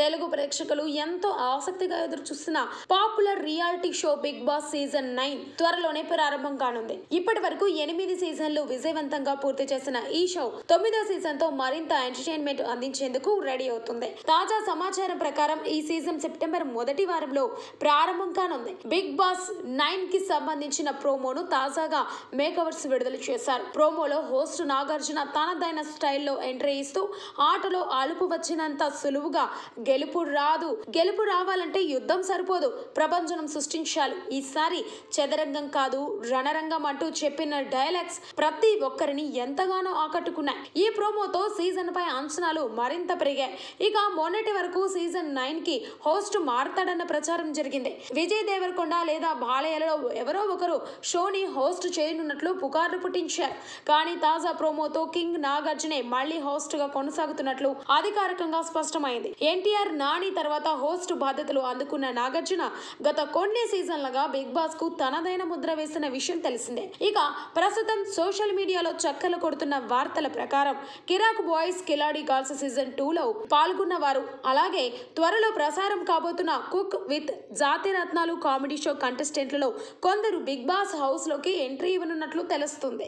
తెలుగు ప్రేక్షకులు ఎంతో ఆసక్తిగా ఎదురు చూస్తున్న popular reality show Bigg Boss season 9 త్వరలోనే ప్రారంభం కానుంది. ఇప్పటి వరకు 8 సీజన్లు విజయవంతంగా పూర్తి చేసిన ఈ షో 9వ సీజన్ తో మరింత ఎంటర్టైన్మెంట్ అందించేందుకు రెడీ అవుతుంది. తాజా సమాచారం ప్రకారం ఈ సీజన్ సెప్టెంబర్ మొదటి వారంలో ప్రారంభం కానుంది. బిగ్ బాస్ 9 కి సంబంధించిన ప్రోమోను తాజాగా మేకవర్స్ విడుదల చేశారు. ప్రోమోలో హోస్ట్ నాగార్జున తనదైన స్టైల్లో ఎంట్రీ ఇస్తూ ఆటలో అలుపు వచ్చినంత సులువుగా గెలుపు రావాలంటే యుద్ధం సరిపోదు, ప్రభంజనం సృష్టించాలి, ఈసారి చదరంగం కాదు రణరంగం అంటూ చెప్పిన డైలాగ్స్ ప్రతి ఒక్కరిని ఎంతగానో ఆకట్టుకున్నాయి. ఈ ప్రోమోతో సీజన్ పై అంచనాలు మరింత పెరిగాయి. ఇక మొన్నటి వరకు సీజన్ 9 కి హోస్ట్ మారతాడన్న ప్రచారం జరిగింది. విజయ్ దేవరకొండ లేదా బాలయ్యలో ఎవరో ఒకరు షోని హోస్ట్ చేయనున్నట్లు పుకార్లు పుట్టించారు. కానీ తాజా ప్రోమోతో కింగ్ నాగార్జునే మళ్లీ హోస్ట్ గా కొనసాగుతున్నట్లు అధికారికంగా స్పష్టమైంది. ఎన్టీఆర్, నాని తర్వాత హోస్ట్ బాధ్యతలు అందుకున్న నాగార్జున గత కొన్ని సీజన్లుగా బిగ్ బాస్ కు తనదైన ముద్ర వేసిన విషయం తెలిసిందే. ఇక ప్రస్తుతం సోషల్ మీడియాలో చక్కర్లు కొడుతున్న వార్తల ప్రకారం కిరాక్ బాయ్స్ కిలాడి గర్ల్స్ సీజన్ 2 లో పాల్గొన్నవారు, అలాగే త్వరలో ప్రసారం కాబోతున్న cook with Jathiratnalu comedy show కంటెస్టెంట్లలో కొందరు బిగ్ బాస్ హౌస్ లోకి ఎంట్రీ ఇవ్వనున్నట్లు తెలుస్తుంది.